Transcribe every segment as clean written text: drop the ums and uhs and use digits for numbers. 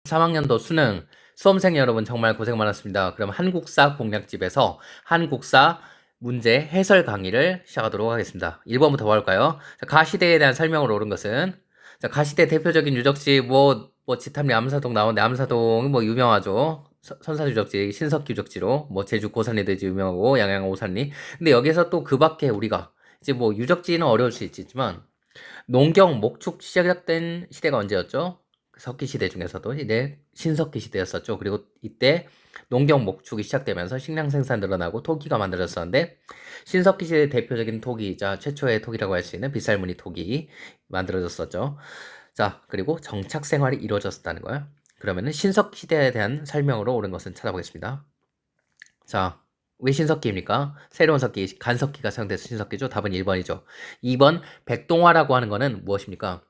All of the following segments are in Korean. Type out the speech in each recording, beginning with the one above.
3학년도 수능 수험생 여러분 정말 고생 많았습니다. 그럼 한국사 공략집에서 한국사 문제 해설 강의를 시작하도록 하겠습니다. 1번부터 볼까요? 가시대에 대한 설명을 옳은 것은 가시대 대표적인 유적지 지탐리 암사동 나오는데 암사동은 유명하죠. 선사 유적지 신석기 유적지로 제주 고산리 대지 유명하고 양양 오산리. 근데 여기서 또 그 밖에 우리가 이제 유적지는 어려울 수 있지만 농경, 목축 시작된 시대가 언제였죠? 석기 시대 중에서도 이제 신석기 시대였었죠. 그리고 이때 농경, 목축이 시작되면서 식량 생산 늘어나고 토기가 만들어졌었는데 신석기 시대의 대표적인 토기이자 최초의 토기라고 할 수 있는 빗살무늬 토기 만들어졌었죠. 자, 그리고 정착 생활이 이루어졌다는 거예요. 그러면은 신석기 시대에 대한 설명으로 옳은 것은 찾아보겠습니다. 자, 왜 신석기입니까? 새로운 석기, 간석기가 사용돼서 신석기죠. 답은 1번이죠. 2번 백동화라고 하는 거는 무엇입니까?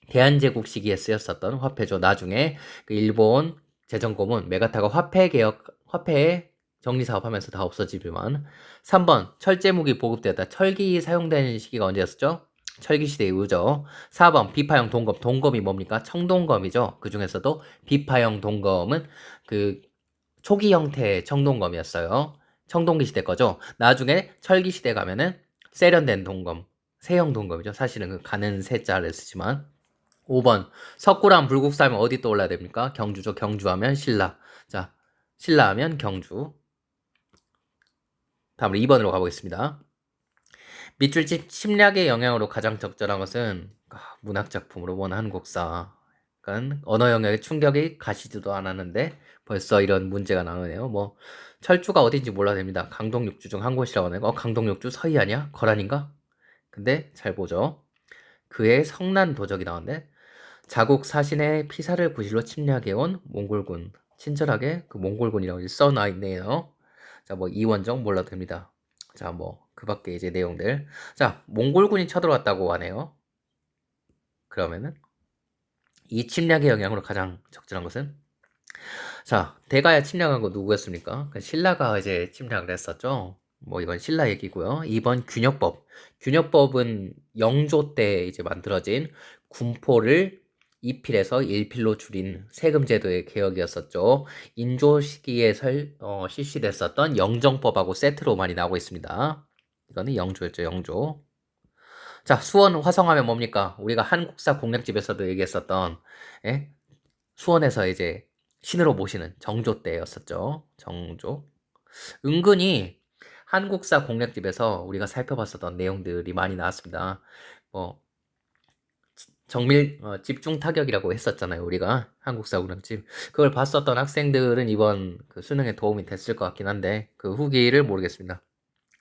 대한제국 시기에 쓰였었던 화폐죠. 나중에 그 일본 재정고문 메가타가 화폐 정리 사업하면서 다 없어지지만 3번 철제무기 보급되었다. 철기 사용된 시기가 언제였었죠? 철기 시대 이후죠. 4번 비파형 동검. 동검이 뭡니까? 청동검이죠. 그 중에서도 비파형 동검은 그 초기 형태의 청동검이었어요. 청동기 시대 거죠. 나중에 철기 시대 가면은 세련된 동검, 세형 동검이죠. 사실은 그 가는 세자를 쓰지만 5번 석굴암 불국사 하면 어디 떠올라야 됩니까? 경주죠. 경주하면 신라. 자, 신라하면 경주. 다음으로 2번으로 가보겠습니다. 밑줄집 침략의 영향으로 가장 적절한 것은 문학작품으로 원 한국사. 그러니까 언어 영역의 충격이 가시지도 않았는데 벌써 이런 문제가 나오네요. 철주가 어딘지 몰라도 됩니다. 강동 육주 중 한 곳이라고 하네요. 강동 육주 서희 아니야? 거란인가? 근데 잘 보죠. 그의 성난 도적이 나왔는데 자국 사신의 피사를 구실로 침략해온 몽골군. 친절하게 그 몽골군이라고 써놔 있네요. 자, 이원정 몰라도 됩니다. 자, 그 밖에 이제 내용들. 자, 몽골군이 쳐들어왔다고 하네요. 그러면은 이 침략의 영향으로 가장 적절한 것은 자, 대가야 침략한 거 누구였습니까? 신라가 이제 침략을 했었죠. 이건 신라 얘기고요. 2번 균역법. 균역법은 영조 때 이제 만들어진 군포를 2필에서 1필로 줄인 세금 제도의 개혁이었었죠. 인조 시기에 실시됐었던 영정법하고 세트로 많이 나오고 있습니다. 이거는 영조였죠, 영조. 자, 수원 화성하면 뭡니까? 우리가 한국사 공략집에서도 얘기했었던, 예? 수원에서 이제 신으로 모시는 정조 때였었죠. 정조. 은근히 한국사 공략집에서 우리가 살펴봤었던 내용들이 많이 나왔습니다. 뭐 집중 타격이라고 했었잖아요. 우리가 한국사 공략집. 그걸 봤었던 학생들은 이번 그 수능에 도움이 됐을 것 같긴 한데 그 후기를 모르겠습니다.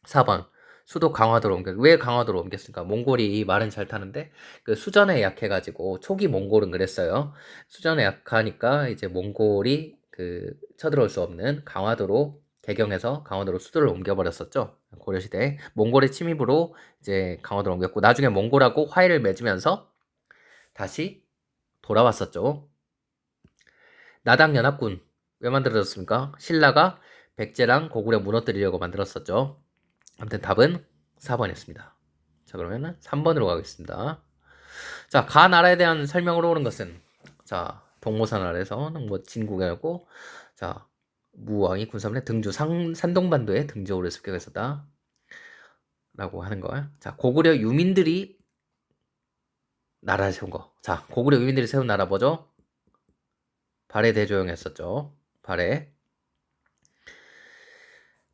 4번. 수도 강화도로 왜 강화도로 옮겼을까? 몽골이 말은 잘 타는데 그 수전에 약해가지고 초기 몽골은 그랬어요. 수전에 약하니까 이제 몽골이 그 쳐들어올 수 없는 강화도로 개경해서 강화도로 수도를 옮겨버렸었죠. 고려시대 몽골의 침입으로 이제 강화도로 옮겼고 나중에 몽골하고 화해를 맺으면서 다시 돌아왔었죠. 나당연합군 왜 만들어졌습니까? 신라가 백제랑 고구려 무너뜨리려고 만들었었죠. 아무튼 답은 4번이었습니다. 자, 그러면은 3번으로 가겠습니다. 자, 가 나라에 대한 설명으로 오는 것은 자, 동모산 아래에서는 진국이었고 자, 무왕이 군사문에 등주 산동반도에 등주호를 습격했었다. 라고 하는 거야. 자, 고구려 유민들이 나라를 세운 거. 자, 고구려 유민들이 세운 나라 뭐죠? 발해 대조영이었었죠. 발해.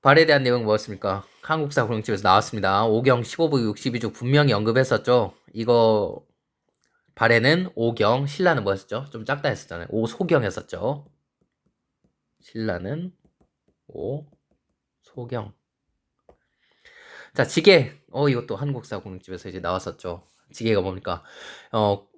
발에 대한 내용은 뭐였습니까? 한국사 공식집에서 나왔습니다. 5경 15부 62주 분명히 언급했었죠. 이거 발에는 5경, 신라는 뭐였었죠? 좀 작다 했었잖아요. 5소경 했었죠. 신라는 5소경. 자, 지게. 이것도 한국사 공식집에서 이제 나왔었죠. 지게가 뭡니까?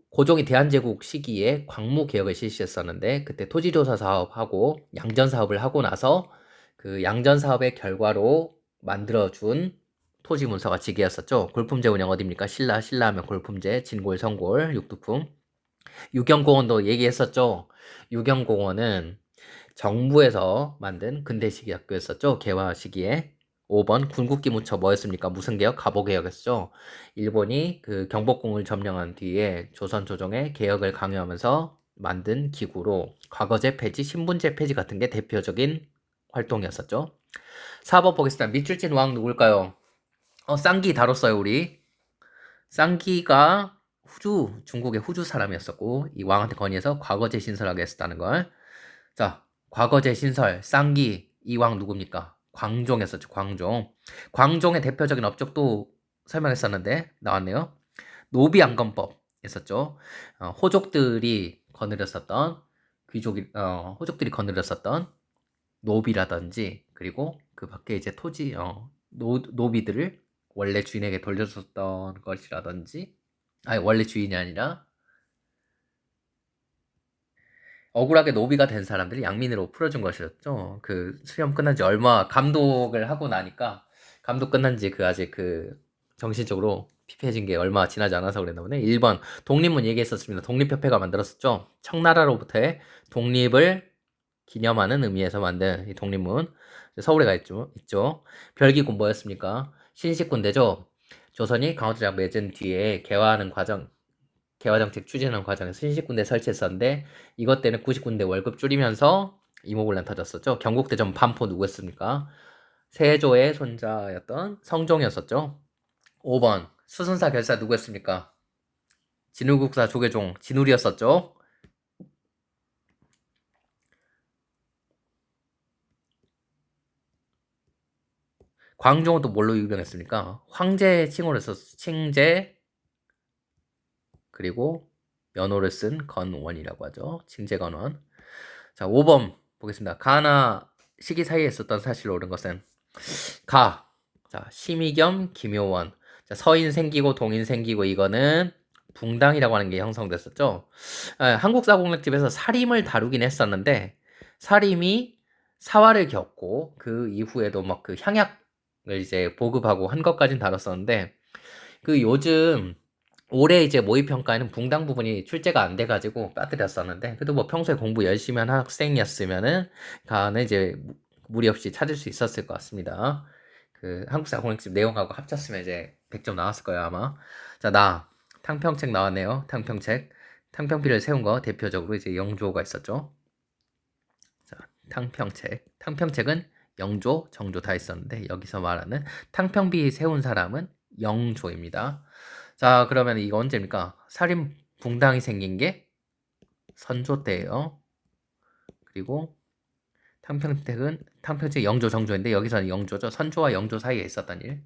고종이 대한제국 시기에 광무 개혁을 실시했었는데 그때 토지조사 사업하고 양전 사업을 하고 나서 그 양전 사업의 결과로 만들어준 토지 문서가 지게였었죠. 골품제 운영 어디입니까? 신라하면 골품제, 진골, 성골, 육두품. 유경공원도 얘기했었죠. 유경공원은 정부에서 만든 근대시기 학교였었죠. 개화 시기에. 5번 군국기 무처 뭐였습니까? 무슨 개혁? 갑오개혁이었죠. 일본이 그 경복궁을 점령한 뒤에 조선 조정의 개혁을 강요하면서 만든 기구로 과거제 폐지, 신분제 폐지 같은 게 대표적인 활동이었었죠. 4번 보겠습니다. 밑줄 친 왕 누굴까요? 쌍기 다뤘어요, 우리. 쌍기가 중국의 후주 사람이었었고, 이 왕한테 건의해서 과거제 신설하게 했었다는 걸. 자, 과거제 신설, 쌍기, 이 왕 누굽니까? 광종이었었죠, 광종. 광종의 대표적인 업적도 설명했었는데, 나왔네요. 노비안건법 있었죠. 호족들이 거느렸었던, 호족들이 거느렸었던 노비라든지, 그리고 그 밖에 이제 토지, 노비들을 원래 주인에게 돌려줬던 것이라든지, 아니, 원래 주인이 아니라 억울하게 노비가 된 사람들이 양민으로 풀어준 것이었죠. 그 수렴 끝난 지 얼마, 감독을 하고 나니까, 감독 끝난 지 아직 정신적으로 피폐해진 게 얼마 지나지 않아서 그랬나 보네. 1번, 독립문 얘기했었습니다. 독립협회가 만들었었죠. 청나라로부터의 독립을 기념하는 의미에서 만든 이 독립문. 서울에 있죠. 별기군 뭐였습니까? 신식군대죠. 조선이 강화도장 맺은 뒤에 개화정책 추진하는 과정에서 신식군대 설치했었는데 이것 때문에 90군대 월급 줄이면서 이모군란 터졌었죠. 경국대전 반포 누구였습니까? 세조의 손자였던 성종이었었죠. 5번 수순사 결사 누구였습니까? 진울국사 조계종 진울이었었죠. 광종은 또 뭘로 유명했습니까? 황제 칭호를 썼어. 칭제 그리고 면호를 쓴 건원이라고 하죠. 칭제건원. 자, 5번 보겠습니다. 가나 시기 사이에 있었던 사실로 옳은 것은 가. 자, 심의겸, 김효원. 자, 서인 생기고 동인 생기고 이거는 붕당이라고 하는 게 형성됐었죠. 한국사공략집에서 사림을 다루긴 했었는데 사림이 사화를 겪고 그 이후에도 막 그 향약을 이제 보급하고 한 것까진 다뤘었는데 그 요즘 올해 이제 모의평가에는 붕당 부분이 출제가 안 돼가지고 빠뜨렸었는데 그래도 뭐 평소에 공부 열심히 한 학생이었으면은 가는 이제 무리 없이 찾을 수 있었을 것 같습니다. 그 한국사 공학집 내용하고 합쳤으면 이제 100점 나왔을 거예요 아마. 자, 탕평책 나왔네요. 탕평책. 탕평비를 세운 거 대표적으로 이제 영조가 있었죠. 자, 탕평책은 영조, 정조 다 있었는데 여기서 말하는 탕평비 세운 사람은 영조입니다. 자, 그러면 이거 언제입니까? 살인 붕당이 생긴 게 선조 때예요. 그리고 탕평책 영조 정조인데 여기서는 영조죠. 선조와 영조 사이에 있었던 일.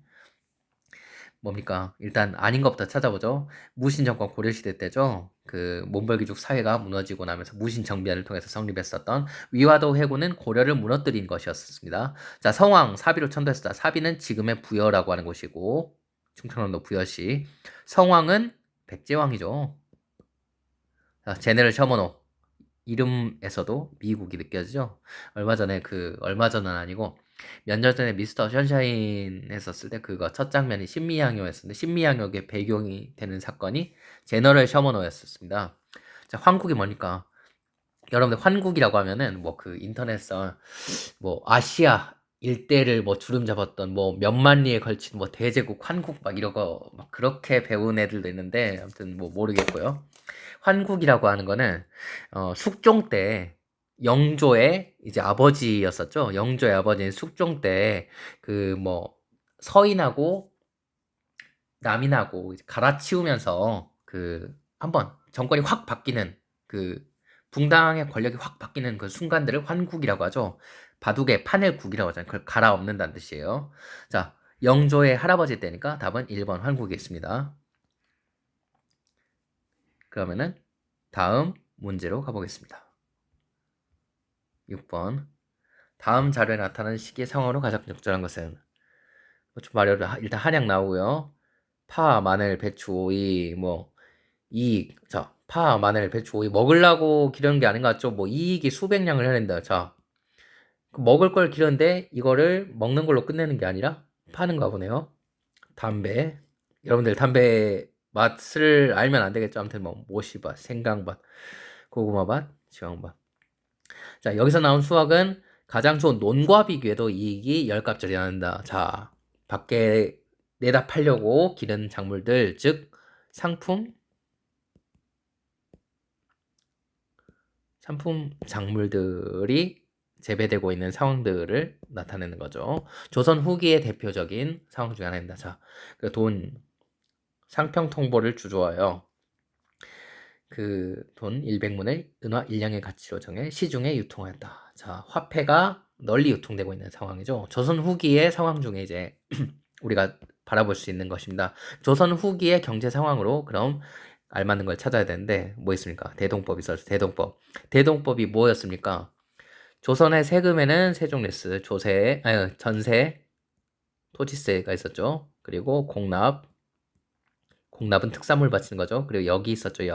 뭡니까? 일단 아닌 것부터 찾아보죠. 무신 정권 고려시대 때죠. 그 몬벌귀족 사회가 무너지고 나면서 무신 정변을 통해서 성립했었던 위화도 해군은 고려를 무너뜨린 것이었습니다. 자, 성왕 사비로 천도했었다. 사비는 지금의 부여라고 하는 곳이고 충청남도 부여시. 성왕은 백제왕이죠. 자, 제네럴 셔머노 이름에서도 미국이 느껴지죠. 얼마 전은 아니고 몇 년 전에 미스터 션샤인 했었을 때 그거 첫 장면이 신미양요였었는데 신미양요의 배경이 되는 사건이 제너럴 셔머노였었습니다. 자, 환국이 뭐니까? 여러분들 환국이라고 하면은 뭐 그 인터넷에서 뭐 아시아 일대를 뭐 주름 잡았던 뭐 몇만 리에 걸친 뭐 대제국 환국 막 이런 거 막 그렇게 배운 애들도 있는데 아무튼 뭐 모르겠고요. 환국이라고 하는 거는 숙종 때 영조의 이제 아버지였었죠. 영조의 아버지는 숙종 때 그 뭐 서인하고 남인하고 이제 갈아치우면서 그 한번 정권이 확 바뀌는 그 붕당의 권력이 확 바뀌는 그 순간들을 환국이라고 하죠. 바둑의 판을 국이라고 하잖아요. 그걸 갈아엎는다는 뜻이에요. 자, 영조의 할아버지 때니까 답은 1번 환국이겠습니다. 그러면은 다음 문제로 가보겠습니다. 6번. 다음 자료에 나타나는 시기의 상황으로 가장 적절한 것은 좀 말해도 일단 한약 나오고요. 파, 마늘, 배추, 오이, 뭐 이익. 자, 파, 마늘, 배추, 오이 먹으려고 기르는 게 아닌 것 같죠? 뭐 이익이 수백량을 해야 된다. 자, 먹을 걸 기르는데 이거를 먹는 걸로 끝내는 게 아니라 파는가 보네요. 담배. 여러분들 담배 맛을 알면 안 되겠죠? 아무튼 뭐 모시밭, 생강밭, 고구마밭, 지왕밭. 자, 여기서 나온 수학은 가장 좋은 논과 비교해도 이익이 10값짜리 나는다. 자, 밖에 내다 팔려고 기른 작물들, 즉 상품, 상품 작물들이 재배되고 있는 상황들을 나타내는 거죠. 조선 후기의 대표적인 상황 중에 하나입니다. 자, 그 돈 상평 통보를 주조하여 그 돈 100문을 은화 1량의 가치로 정해 시중에 유통하였다. 자, 화폐가 널리 유통되고 있는 상황이죠. 조선 후기의 상황 중에 이제 우리가 바라볼 수 있는 것입니다. 조선 후기의 경제 상황으로 그럼 알맞는 걸 찾아야 되는데 뭐 있습니까? 대동법이 있었죠. 대동법. 대동법이 뭐였습니까? 조선의 세금에는 세종레스, 전세, 토지세가 있었죠. 그리고 공납은 특산물 바치는 거죠. 그리고 역이 있었죠.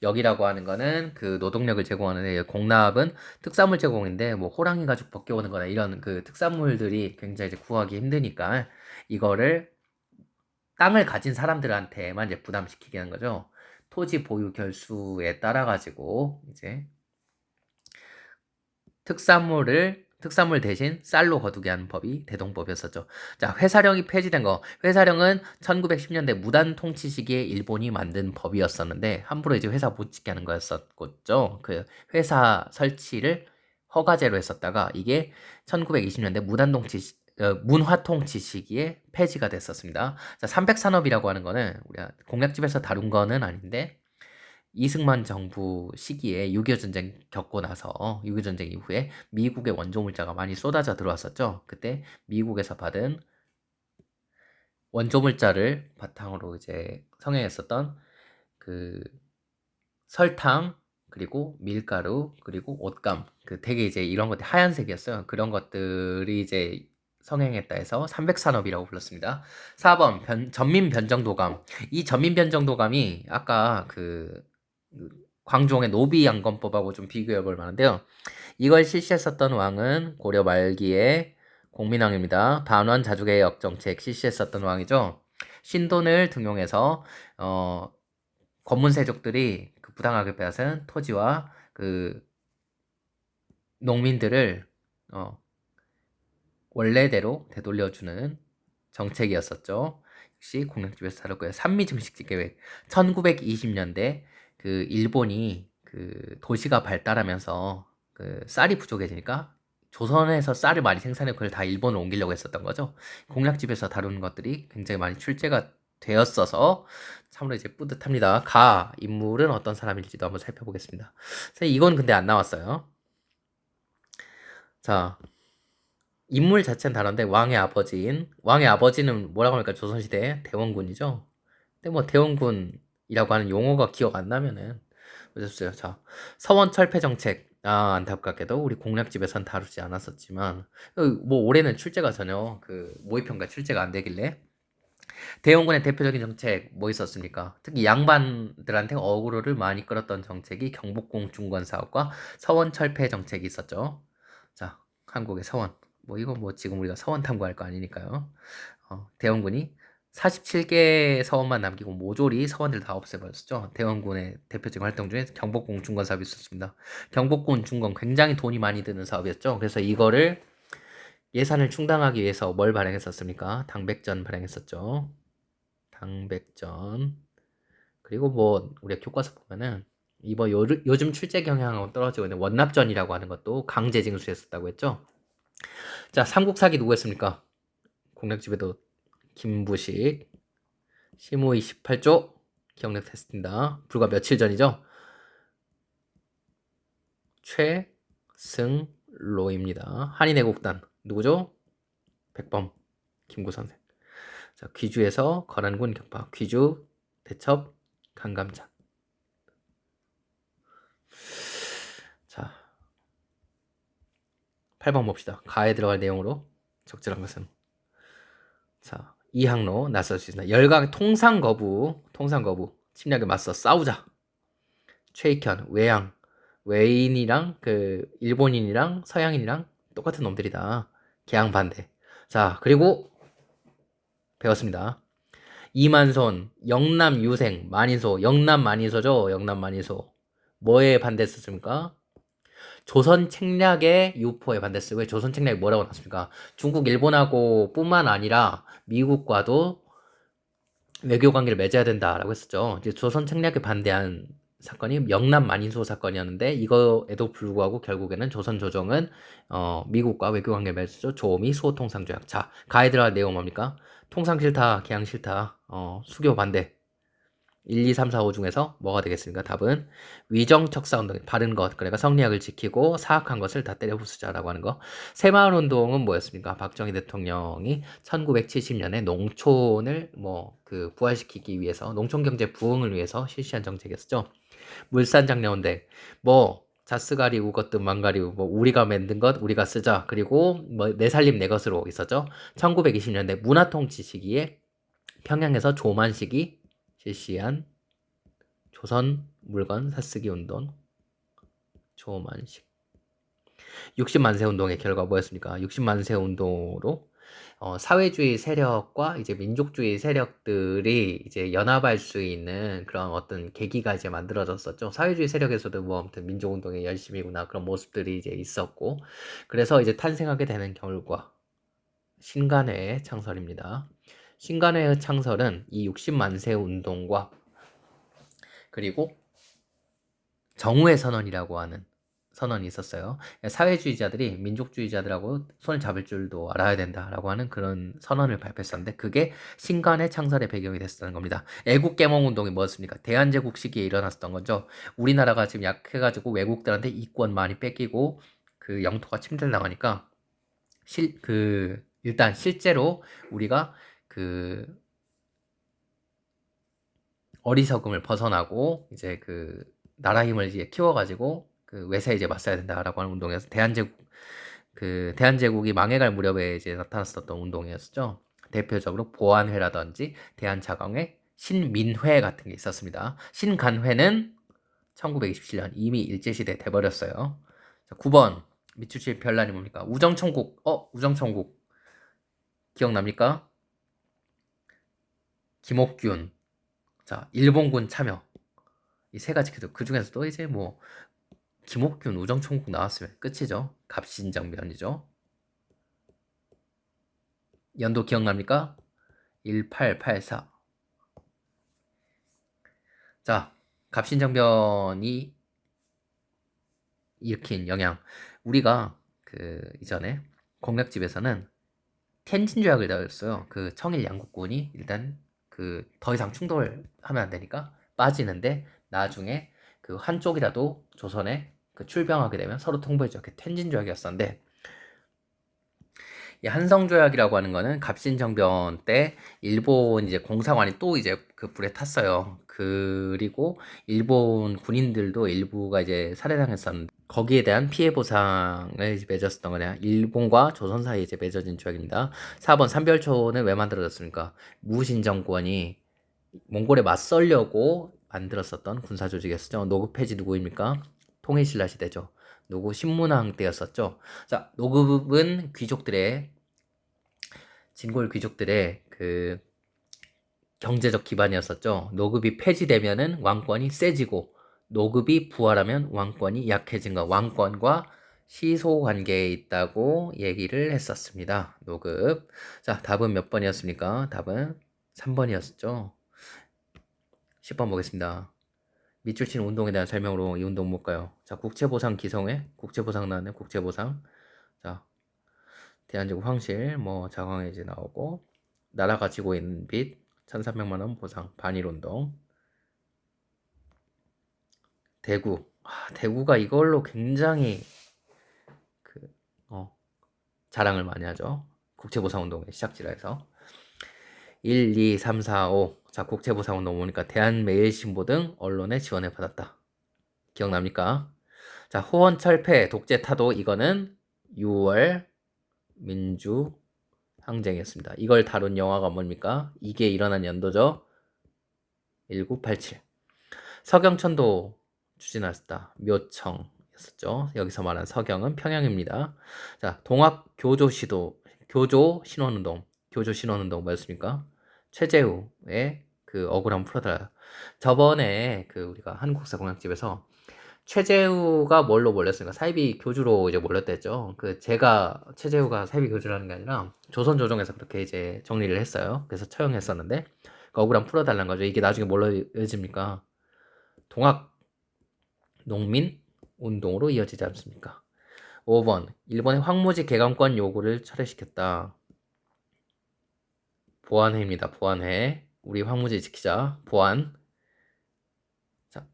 역이라고 하는 거는 그 노동력을 제공하는데, 공납은 특산물 제공인데 뭐 호랑이 가죽 벗겨오는 거나 이런 그 특산물들이 굉장히 이제 구하기 힘드니까 이거를 땅을 가진 사람들한테만 이제 부담시키게 하는 거죠. 토지 보유 결수에 따라 가지고 이제 특산물 대신 쌀로 거두게 하는 법이 대동법이었었죠. 자, 회사령이 폐지된 거. 회사령은 1910년대 무단 통치 시기에 일본이 만든 법이었었는데 함부로 이제 회사 못 짓게 하는 거였었죠. 그 회사 설치를 허가제로 했었다가 이게 1920년대 문화 통치 시기에 폐지가 됐었습니다. 자, 삼백산업이라고 하는 거는 우리가 공약집에서 다룬 거는 아닌데 이승만 정부 시기에 6.25 전쟁 겪고 나서 6.25 전쟁 이후에 미국의 원조 물자가 많이 쏟아져 들어왔었죠. 그때 미국에서 받은 원조 물자를 바탕으로 이제 성행했었던 그 설탕, 그리고 밀가루, 그리고 옷감, 그 되게 이제 이런 것들 하얀색이었어요. 그런 것들이 이제 성행했다 해서 삼백산업이라고 불렀습니다. 4번 전민 변정도감. 이 전민 변정도감이 아까 그 광종의 노비양건법하고 좀 비교해 볼 만한데요. 이걸 실시했었던 왕은 고려 말기에 공민왕입니다. 반환 자주개혁 정책 실시했었던 왕이죠. 신돈을 등용해서 권문세족들이 그 부당하게 빼앗은 토지와 그 농민들을 원래대로 되돌려주는 정책이었었죠. 역시 공약집에서 다뤘고요. 산미증식지 계획. 1920년대 그 일본이 그 도시가 발달하면서 그 쌀이 부족해지니까 조선에서 쌀을 많이 생산해 그걸 다 일본으로 옮기려고 했었던 거죠. 공약집에서 다루는 것들이 굉장히 많이 출제가 되었어서 참으로 이제 뿌듯합니다. 인물은 어떤 사람일지도 한번 살펴보겠습니다. 이건 근데 안 나왔어요. 자, 인물 자체는 다른데 왕의 아버지는 뭐라고 할까? 조선시대 대원군이죠. 근데 뭐 대원군이라고 하는 용어가 기억 안 나면은 어쩌어요. 자, 서원 철폐 정책. 안타깝게도 우리 공략집에선 다루지 않았었지만 뭐 올해는 출제가 전혀 그 모의평가 출제가 안 되길래 대원군의 대표적인 정책 뭐 있었습니까? 특히 양반들한테 어그로를 많이 끌었던 정책이 경복궁 중건 사업과 서원 철폐 정책이 있었죠. 자, 한국의 서원. 뭐 이거 뭐 지금 우리가 서원 탐구할 거 아니니까요. 대원군이 47개 서원만 남기고 모조리 서원들 다 없애버렸죠. 대원군의 대표적인 활동 중에 경복궁 중건 사업이 있었습니다. 경복궁 중건 굉장히 돈이 많이 드는 사업이었죠. 그래서 이거를 예산을 충당하기 위해서 뭘 발행했었습니까? 당백전 발행했었죠. 당백전. 그리고 뭐 우리가 교과서 보면은 이번 요즘 출제 경향하고 떨어지고 있는 원납전이라고 하는 것도 강제 징수했었다고 했죠. 자, 삼국사기 누구였습니까? 공략집에도 김부식, 심우 28조 기억력 테스트입니다. 불과 며칠 전이죠. 최승로입니다. 한인애국단 누구죠? 백범 김구선생. 자, 귀주에서 거란군 격파, 귀주 대첩 강감찬. 자, 8번 봅시다. 가에 들어갈 내용으로 적절한 것은. 자, 이항로 나설 수 있다. 열강 통상 거부 침략에 맞서 싸우자. 최익현 외인이랑 그 일본인이랑 서양인이랑 똑같은 놈들이다. 개항 반대. 자, 그리고 배웠습니다. 이만손 영남 유생 만인소 영남 만인소 뭐에 반대했었습니까? 조선 책략의 유포에 반대했어요. 왜 조선 책략이 뭐라고 나왔습니까? 중국 일본하고 뿐만 아니라 미국과도 외교 관계를 맺어야 된다라고 했었죠. 이제 조선 책략에 반대한 사건이 영남 만인소 사건이었는데 이거에도 불구하고 결국에는 조선 조정은 미국과 외교 관계 맺었죠. 조미 수호 통상 조약. 자, 가이드라인 내용 뭡니까? 통상 싫다, 개항 싫다, 수교 반대. 1, 2, 3, 4, 5 중에서 뭐가 되겠습니까? 답은 위정척사운동, 바른 것, 그러니까 성리학을 지키고 사악한 것을 다 때려 부수자라고 하는 거. 새마을운동은 뭐였습니까? 박정희 대통령이 1970년에 농촌을 부활시키기 위해서, 농촌 경제 부흥을 위해서 실시한 정책이었죠. 물산장려운동, 자스가리 우것든 망가리 우리가 만든 것 우리가 쓰자. 그리고 내 살림 내 것으로 있었죠. 1920년대 문화통치 시기에 평양에서 조만식이 실시한 조선 물건 사쓰기 운동. 조만식. 60만세 운동의 결과 뭐였습니까? 60만세 운동으로 사회주의 세력과 이제 민족주의 세력들이 이제 연합할 수 있는 그런 어떤 계기가 이제 만들어졌었죠. 사회주의 세력에서도 아무튼 민족운동에 열심이구나 그런 모습들이 이제 있었고, 그래서 이제 탄생하게 되는 결과 신간회의 창설입니다. 신간회의 창설은 이 60만세 운동과 그리고 정우의 선언이라고 하는 선언이 있었어요. 사회주의자들이 민족주의자들하고 손을 잡을 줄도 알아야 된다라고 하는 그런 선언을 발표했었는데 그게 신간의 창설의 배경이 됐었다는 겁니다. 애국개몽운동이 뭐였습니까? 대한제국 시기에 일어났었던 거죠. 우리나라가 지금 약해가지고 외국들한테 이권 많이 뺏기고 그 영토가 침탈당하니까 일단 실제로 우리가 그 어리석음을 벗어나고 이제 그 나라 힘을 이제 키워가지고 그 외세에 이제 맞서야 된다라고 하는 운동이어서 대한제국이 망해갈 무렵에 이제 나타났었던 운동이었죠. 대표적으로 보안회라든지 대한자강회, 신민회 같은 게 있었습니다. 신간회는 1927년 이미 일제시대 돼버렸어요. 자, 9번 밑줄 별난이 뭡니까? 우정총국. 우정총국 기억납니까? 김옥균. 자, 일본군 참여. 이 세 가지 그 중에서도 이제 김옥균 우정총국 나왔으면 끝이죠. 갑신정변이죠. 연도 기억납니까? 1884. 자, 갑신정변이 일으킨 영향. 우리가 그 이전에 공략집에서는 텐진조약을 다뤘어요. 그 청일 양국군이 일단 그 더 이상 충돌하면 안 되니까 빠지는데 나중에 그 한쪽이라도 조선에 그 출병하게 되면 서로 통보해줘. 그 텐진조약이었었는데 이 한성조약이라고 하는 거는 갑신정변 때 일본 이제 공사관이 또 이제 그 불에 탔어요. 그리고 일본 군인들도 일부가 이제 살해당했었는데 거기에 대한 피해 보상을 이제 맺었었던 거냐. 일본과 조선 사이에 이제 맺어진 조약입니다. 4번 삼별초는 왜 만들어졌습니까? 무신 정권이 몽골에 맞서려고 만들었었던 군사 조직이었죠. 노급 폐지 누구입니까? 통일신라 시대죠. 노급 신문왕 때였었죠. 자, 노급은 진골 귀족들의 그 경제적 기반이었었죠. 노급이 폐지되면은 왕권이 세지고 노급이 부활하면 왕권이 약해진 거. 왕권과 시소 관계에 있다고 얘기를 했었습니다. 노급. 자, 답은 몇 번이었습니까? 답은 3번이었죠. 10번 보겠습니다. 밑줄 치는 운동에 대한 설명으로 이 운동 볼까요? 자, 국채보상 기성회, 국채보상 나왔네, 국채보상. 자, 대한제국 황실, 자광회 이제 나오고, 나라가 지고 있는 빚, 1,300만 원 보상, 반일운동. 대구. 대구가 이걸로 굉장히 자랑을 많이 하죠. 국채보상운동의 시작지라 해서. 1, 2, 3, 4, 5. 자, 국채보상운동 보니까 대한매일신보 등 언론에 지원을 받았다. 기억납니까? 자, 호원철폐, 독재타도 이거는 6월 민주 항쟁이었습니다. 이걸 다룬 영화가 뭡니까? 이게 일어난 연도죠. 1987. 서경천도 추진하셨다. 묘청이었었죠. 여기서 말한 서경은 평양입니다. 자, 교조 신원운동 뭐였습니까? 최재우의 그 억울함 풀어달라. 저번에 그 우리가 한국사 공약집에서 최재우가 뭘로 몰렸습니까? 사이비 교주로 이제 몰렸댔죠. 최재우가 사이비 교주라는 게 아니라 조선 조정에서 그렇게 이제 정리를 했어요. 그래서 처형했었는데 그 억울함 풀어달라는 거죠. 이게 나중에 뭘로 이어집니까? 동학 농민 운동으로 이어지지 않습니까? 5번 일본의 황무지 개강권 요구를 철회시켰다. 보안회입니다. 보안회. 우리 황무지 지키자. 보안. 자,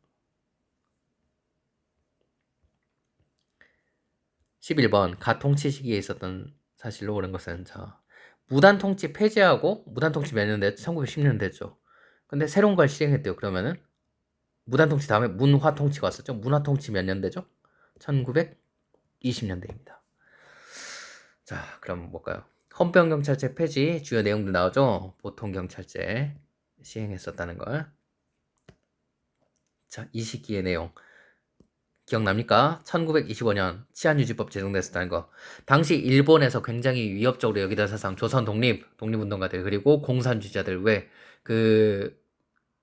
11번 가통치 시기에 있었던 사실로 옳은 것은 자 무단통치 폐지하고 무단통치 몇 년 됐죠? 1910년 됐죠. 근데 새로운 걸 시행했대요. 그러면은 무단통치 다음에 문화통치가 왔었죠. 문화통치 몇 년 되죠? 1920년대입니다. 자, 그럼 뭘까요? 헌병경찰제 폐지 주요 내용들 나오죠? 보통경찰제 시행했었다는 걸. 자, 이 시기의 내용 기억납니까? 1925년 치안유지법 제정됐었다는 거. 당시 일본에서 굉장히 위협적으로 여기던 사상 조선 독립운동가들 그리고 공산주의자들 왜 그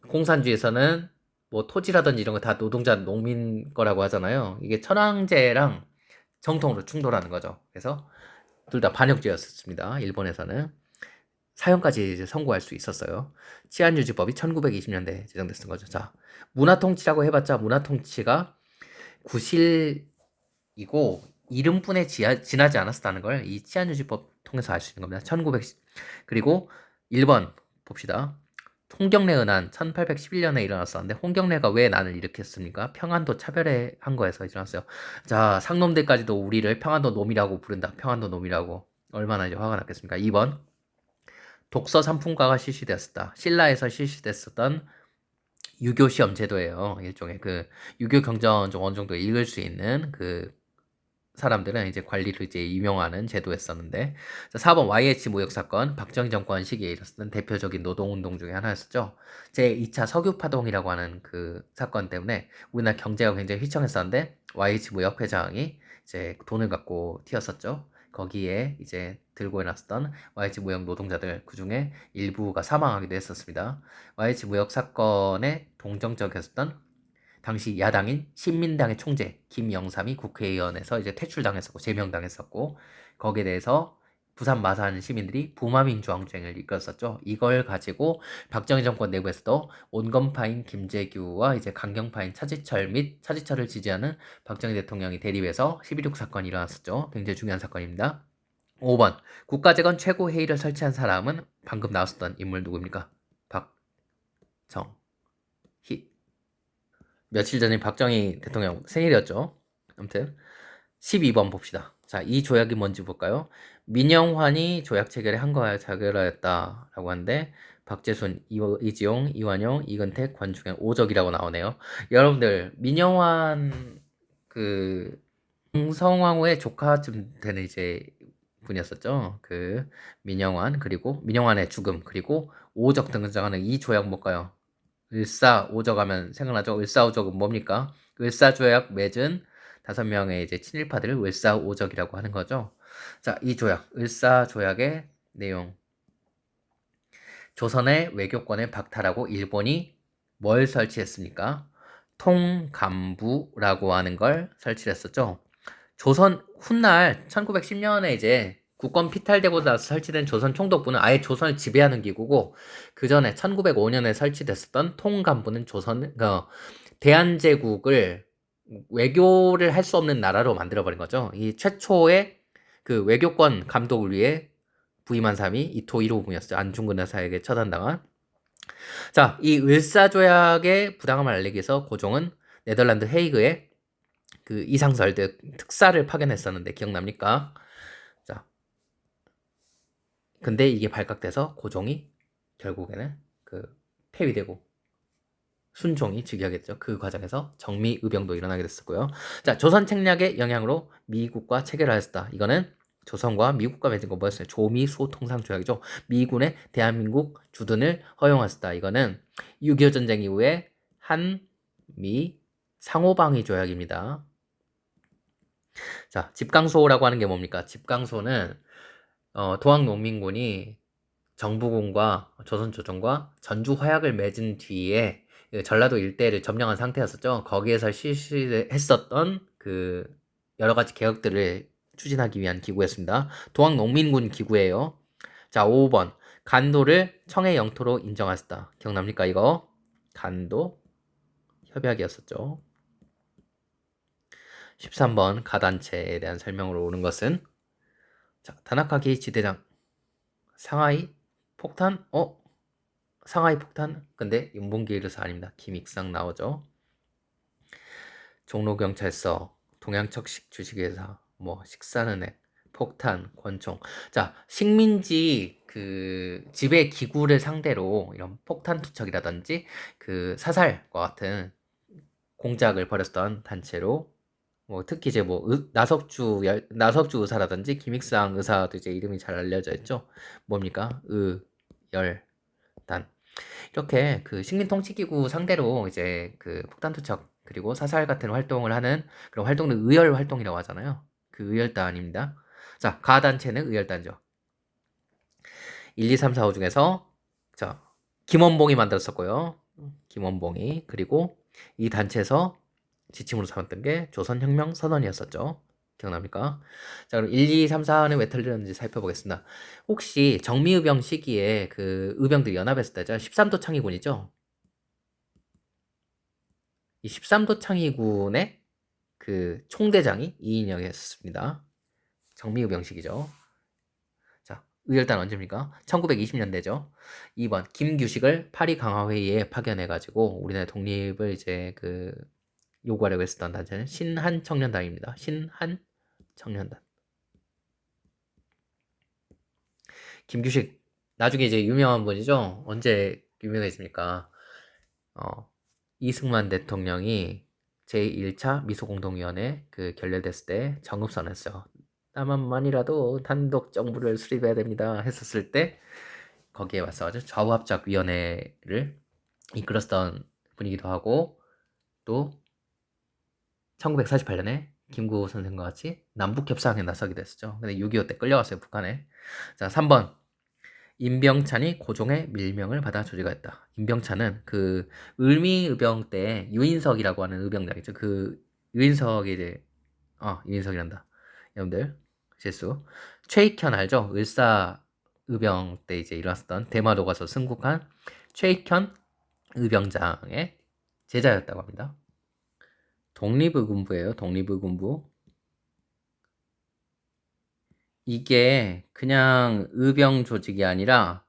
공산주의에서는 뭐 토지라든지 이런 거 다 노동자 농민 거라고 하잖아요. 이게 천황제랑 정통으로 충돌하는 거죠. 그래서 둘 다 반역죄였습니다. 일본에서는 사형까지 이제 선고할 수 있었어요. 치안유지법이 1920년대 제정됐던 거죠. 자, 문화통치라고 해봤자 문화통치가 구실이고 이름뿐에 지나지 않았다는 걸 이 치안유지법 통해서 알 수 있는 겁니다. 1910 그리고 1번 봅시다. 홍경래 은한 1811년에 일어났었는데 홍경래가 왜 난을 일으켰습니까? 평안도 차별한 거에서 일어났어요. 자, 상놈들까지도 우리를 평안도 놈이라고 부른다. 평안도 놈이라고. 얼마나 이제 화가 났겠습니까? 2번 독서 상품과가 실시되었다. 신라에서 실시됐었던 유교 시험 제도예요. 일종의 그 유교 경전 좀 어느 정도 읽을 수 있는 그 사람들은 이제 관리를 이제 임용하는 제도였었는데, 자, 4번 YH 무역 사건 박정희 정권 시기에 일었던 대표적인 노동운동 중에 하나였었죠. 제 2차 석유 파동이라고 하는 그 사건 때문에 우리나라 경제가 굉장히 휘청했었는데 YH 무역 회장이 이제 돈을 갖고 튀었었죠. 거기에 이제 들고 일어났던 YH 무역 노동자들 그 중에 일부가 사망하기도 했었습니다. YH 무역 사건에 동정적이었던 당시 야당인 신민당의 총재 김영삼이 국회의원에서 이제 퇴출당했었고 제명당했었고 거기에 대해서 부산 마산 시민들이 부마민주항쟁을 이끌었었죠. 이걸 가지고 박정희 정권 내부에서도 온건파인 김재규와 이제 강경파인 차지철 및 차지철을 지지하는 박정희 대통령이 대립해서 11.6 사건이 일어났었죠. 굉장히 중요한 사건입니다. 5번 국가재건 최고회의를 설치한 사람은 방금 나왔었던 인물 누구입니까? 박정희. 며칠 전에 박정희 대통령 생일이었죠. 아무튼 12번 봅시다. 자, 이 조약이 뭔지 볼까요? 민영환이 조약 체결에 한거하여 자결하였다라고 하는데 박재순, 이지용, 이완용, 이근택, 관중의 오적이라고 나오네요. 여러분들 민영환 그 성황후의 조카쯤 되는 이제 분이었었죠. 그 민영환 그리고 민영환의 죽음 그리고 오적 등장하는 이 조약 뭘까요? 을사오적하면 생각나죠? 을사오적은 뭡니까? 을사조약 맺은 5명의 이제 친일파들을 을사오적이라고 하는 거죠. 자, 이 조약, 을사조약의 내용. 조선의 외교권을 박탈하고 일본이 뭘 설치했습니까? 통감부라고 하는 걸 설치했었죠. 조선 훗날 1910년에 이제 국권 피탈되고 나서 설치된 조선 총독부는 아예 조선을 지배하는 기구고 그 전에 1905년에 설치됐었던 통감부는 대한제국을 외교를 할 수 없는 나라로 만들어버린 거죠. 이 최초의 그 외교권 감독을 위해 부임한 사람이 이토 히로부미였어요. 안중근 의사에게 처단당한. 자, 이 을사조약의 부당함을 알리기 위해서 고종은 네덜란드 헤이그에 그 이상설 특사를 파견했었는데 기억납니까? 자, 근데 이게 발각돼서 고종이 결국에는 그 폐위되고 순종이 즉위하겠죠. 그 과정에서 정미의병도 일어나게 됐었고요. 자, 조선 책략의 영향으로 미국과 체결하였다. 이거는 조선과 미국과 맺은 거 뭐였어요? 조미수 통상조약이죠. 미군의 대한민국 주둔을 허용하였다. 이거는 6.25 전쟁 이후에 한미 상호방위 조약입니다. 자, 집강소라고 하는 게 뭡니까? 집강소는 도항농민군이 정부군과 조선조정과 전주 화약을 맺은 뒤에 전라도 일대를 점령한 상태였었죠. 거기에서 실시했었던 그 여러 가지 개혁들을 추진하기 위한 기구였습니다. 도항농민군 기구예요. 자, 5번 간도를 청해 영토로 인정하였다. 기억납니까 이거? 간도 협약이었었죠. 13번 가단체에 대한 설명으로 오는 것은 자, 다나카기 지대장 상하이 폭탄? 상하이 폭탄? 근데 윤봉길 의사 아닙니다. 김익상 나오죠. 종로경찰서, 동양척식 주식회사, 뭐 식사은행, 폭탄, 권총. 자, 식민지 그 지배 기구를 상대로 이런 폭탄 투척이라든지 그 사살과 같은 공작을 벌였던 단체로 뭐 특히 이제 뭐 나석주 의사라든지 김익상 의사도 이제 이름이 잘 알려져 있죠. 뭡니까? 열단 이렇게 그 식민 통치기구 상대로 이제 그 폭탄 투척 그리고 사살 같은 활동을 하는 그런 활동을 의열 활동이라고 하잖아요. 그 의열단입니다. 자, 가 단체는 의열단이죠. 1, 2, 3, 4, 5 중에서 자, 김원봉이 만들었었고요. 김원봉이 그리고 이 단체에서 지침으로 삼았던 게 조선혁명선언이었었죠. 기억납니까? 자, 그럼 1, 2, 3, 4는 왜 틀렸는지 살펴보겠습니다. 혹시 정미의병 시기에 그 의병들이 연합했을 때죠. 13도 창의군이죠. 이 13도 창의군의 그 총대장이 이인영이었습니다. 정미의병 시기죠. 자, 의열단 언제입니까? 1920년대죠. 2번 김규식을 파리 강화회의에 파견해가지고 우리나라 독립을 이제 그 요구하려고 했었던 단체는 신한청년단입니다. 신한청년단. 김규식 나중에 이제 유명한 분이죠. 언제 유명해집니까? 이승만 대통령이 제1차 미소공동위원회 그 결렬됐을 때 정급선언했어요. 남한만이라도 단독 정부를 수립해야 됩니다. 했었을 때 거기에 맞서가지고 좌우합작위원회를 이끌었던 분이기도 하고 또 1948년에 김구 선생과 같이 남북협상에 나서기도 했었죠. 근데 6.25 때 끌려갔어요, 북한에. 자, 3번. 임병찬이 고종의 밀명을 받아 조직하였다. 임병찬은 그 을미의병 때 유인석이라고 하는 의병장이죠. 그 유인석이 이제 유인석이란다. 여러분들 실수. 최익현 알죠? 을사의병 때 이제 일어났었던 대마도 가서 승국한 최익현 의병장의 제자였다고 합니다. 독립의군부예요. 독립의군부. 이게 그냥 의병 조직이 아니라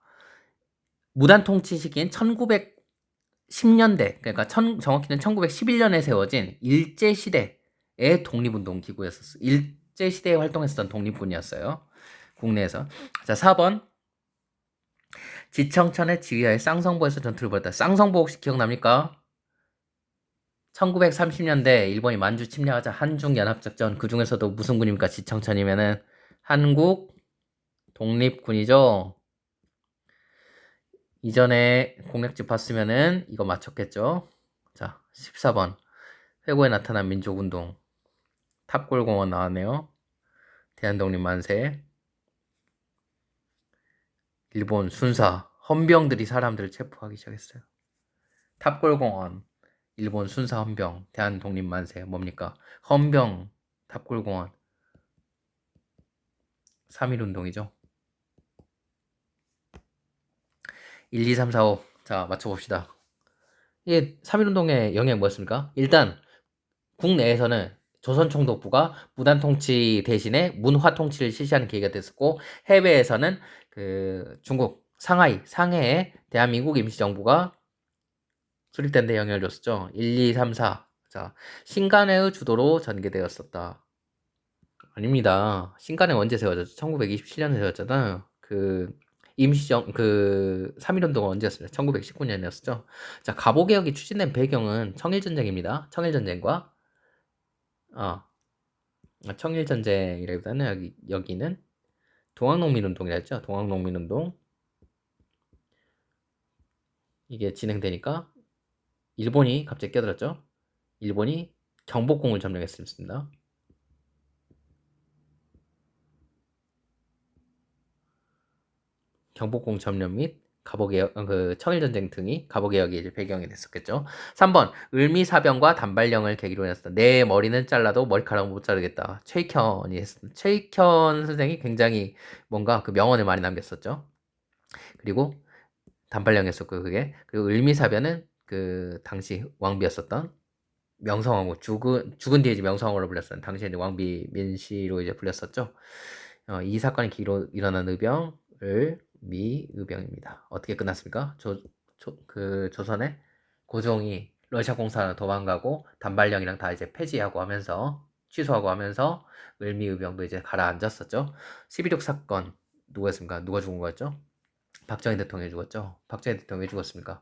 무단 통치 시기인 1910년대, 그러니까 정확히는 1911년에 세워진 일제시대의 독립운동 기구였었어요. 일제시대에 활동했었던 독립군이었어요. 국내에서. 자, 4번. 지청천의 지휘하에 쌍성보에서 전투를 벌였다. 쌍성보 혹시 기억납니까? 1930년대 일본이 만주 침략하자 한중연합작전, 그 중에서도 무슨 군입니까? 지청천이면은 한국 독립군이죠. 이전에 공략집 봤으면은 이거 맞췄겠죠. 자, 14번. 회고에 나타난 민족운동. 탑골공원 나왔네요. 대한독립 만세. 일본 순사. 헌병들이 사람들을 체포하기 시작했어요. 탑골공원. 일본 순사 헌병. 대한독립 만세. 뭡니까? 헌병. 탑골공원. 3.1운동이죠. 1, 2, 3, 4, 5. 자, 맞춰봅시다. 이게 3.1운동의 영향이 뭐였습니까? 일단 국내에서는 조선총독부가 무단통치 대신에 문화통치를 실시하는 계기가 됐었고, 해외에서는 그 중국 상해에 대한민국 임시정부가 수립된 데 영향을 줬었죠. 1, 2, 3, 4. 자, 신간회의 주도로 전개되었었다. 아닙니다. 신간회 언제 세워졌죠? 1927년에 세웠잖아요. 그 3.1운동은 언제였습니까? 1919년이었죠. 자, 갑오개혁이 추진된 배경은 청일전쟁입니다. 청일전쟁과 청일전쟁이라기보다는 여기는 동학농민운동이라 했죠. 동학농민운동. 이게 진행되니까 일본이 갑자기 끼어들었죠. 일본이 경복궁을 점령했습니다. 경복궁 점령 및 갑오개혁, 그 청일전쟁 등이 갑오개혁의 이제 배경이 됐었겠죠. 3번 을미사병과 단발령을 계기로 했었다. 내 머리는 잘라도 머리카락은 못 자르겠다. 최익현이 했습니다. 최익현 선생이 굉장히 뭔가 그 명언을 많이 남겼었죠. 그리고 단발령이었었고 그게 그리고 을미사변은 그 당시 왕비였었던 명성황후 죽은 뒤에 이제 명성황후로 불렸어요. 당시에 왕비 민씨로 이제 불렸었죠. 이 사건이 일어난 의병을 미의병입니다. 어떻게 끝났습니까? 그 조선의 고종이 러시아 공사로 도망가고 단발령이랑 다 이제 폐지하고 하면서 취소하고 하면서 을미의병도 이제 가라앉았었죠. 12.6 사건 누구였습니까? 누가 죽은 거였죠? 박정희 대통령이 죽었죠. 박정희 대통령이 왜 죽었습니까?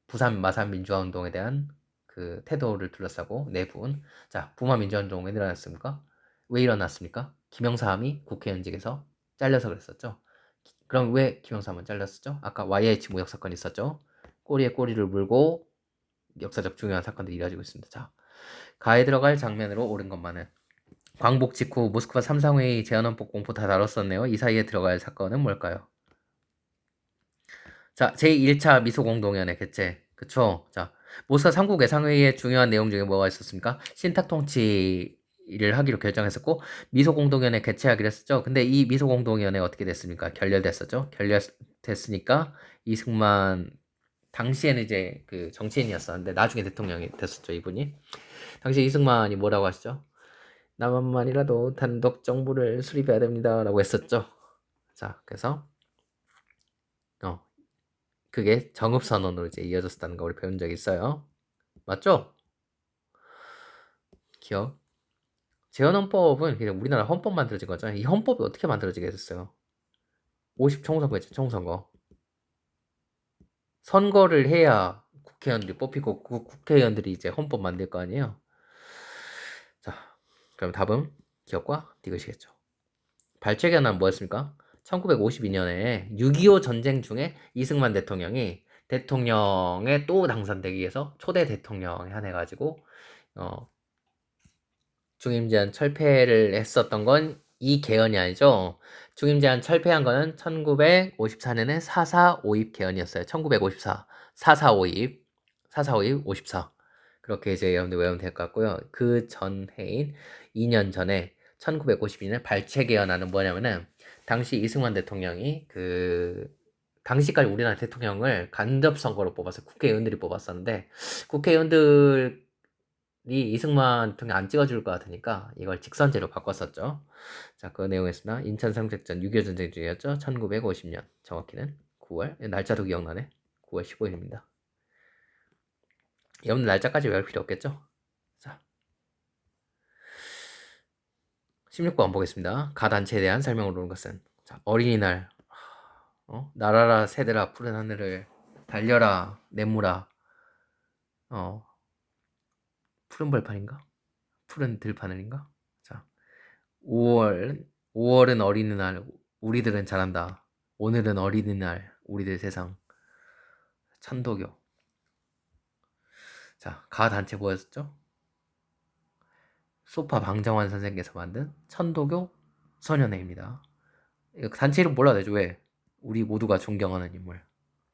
부산 마산 민주화운동에 대한 그 태도를 둘러싸고 내분. 자, 부마 민주화운동 왜 일어났습니까? 왜 일어났습니까? 김영삼이 국회의원직에서 잘려서 그랬었죠. 그럼 왜 김영삼은 잘렸었죠? 아까 YH 무역 사건이 있었죠. 꼬리에 꼬리를 물고 역사적 중요한 사건들이 이루어지고 있습니다. 자, 가에 들어갈 장면으로 옳은 것만은 광복 직후 모스크바 삼상회의 제한헌법 공포 다 다뤘었네요. 이 사이에 들어갈 사건은 뭘까요? 자, 제1차 미소공동연회 개최. 그쵸? 자, 모스크바 3국 외상회의의 중요한 내용 중에 뭐가 있었습니까? 신탁 통치를 하기로 결정했었고, 미소공동연회 개최하기로 했었죠. 근데 이 미소공동연회 어떻게 됐습니까? 결렬됐었죠. 결렬됐으니까 이승만 당시에는 이제 그 정치인이었었는데 나중에 대통령이 됐었죠, 이분이. 당시 이승만이 뭐라고 하시죠? 남한만이라도 단독 정부를 수립해야 됩니다라고 했었죠. 자, 그래서 어, 그게 정읍선언으로 이제 이어졌다는 거 우리 배운 적이 있어요. 맞죠? 기억. 제헌헌법은 그냥 우리나라 헌법 만들어진 거잖아요. 이 헌법이 어떻게 만들어지게 됐어요? 50 총선거였죠, 총선거. 선거를 해야 국회의원들이 뽑히고 그 국회의원들이 이제 헌법 만들 거 아니에요. 자, 그럼 답은 기억과 디귿이겠죠. 발췌견은 뭐였습니까? 1952년에 6.25 전쟁 중에 이승만 대통령이 대통령에 또 당선되기 위해서 초대 대통령에 한해가지고 중임제한 철폐를 했었던 건 이 개헌이 아니죠. 중임제한 철폐한 거는 1954년에 4.4.5.입 개헌이었어요. 1954 4.4.5.입 4.4.5.입 54 그렇게 이제 여러분들 외우면 될 것 같고요. 그 전 해인 2년 전에 1952년 발췌 개헌안은 뭐냐면은 당시 이승만 대통령이 그 당시까지 우리나라 대통령을 간접 선거로 뽑았어요. 국회의원들이 뽑았었는데 국회의원들 이 이승만 대통령 안 찍어줄 것 같으니까 이걸 직선제로 바꿨었죠. 자, 그 내용이었습니다. 인천 상륙작전 6.25 전쟁 중이었죠. 1950년 정확히는 9월 날짜도 기억나네. 9월 15일입니다. 여러분들 날짜까지 외울 필요 없겠죠? 자, 16번 보겠습니다. 가 단체에 대한 설명을 오는 것은 자, 어린이날 날아라 새들아 푸른 하늘을 달려라 내무라 푸른 벌판인가? 푸른 들판을인가? 자, 5월은 어린이날 우리들은 잘한다. 오늘은 어린이날 우리들 세상 천도교. 자, 가 단체 뭐였죠? 소파 방정환 선생께서 만든 천도교 소년회입니다. 단체 이름 몰라도 되죠. 왜? 우리 모두가 존경하는 인물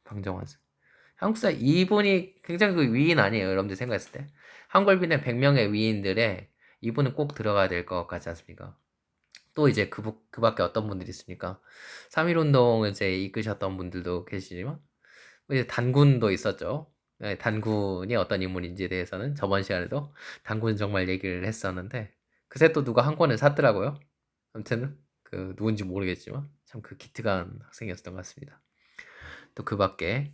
방정환 선. 한국사 이분이 굉장히 그 위인 아니에요. 여러분들 생각했을 때 한글빈의 100명의 위인들에 이분은 꼭 들어가야 될 것 같지 않습니까? 또 이제 그 밖에 어떤 분들이 있습니까? 3.1운동을 이제 이끄셨던 분들도 계시지만 이제 단군도 있었죠. 네, 단군이 어떤 인물인지에 대해서는 저번 시간에도 단군 정말 얘기를 했었는데 그새 또 누가 한 권을 샀더라고요. 아무튼 그 누군지 모르겠지만 참 그 기특한 학생이었던 것 같습니다. 또 그 밖에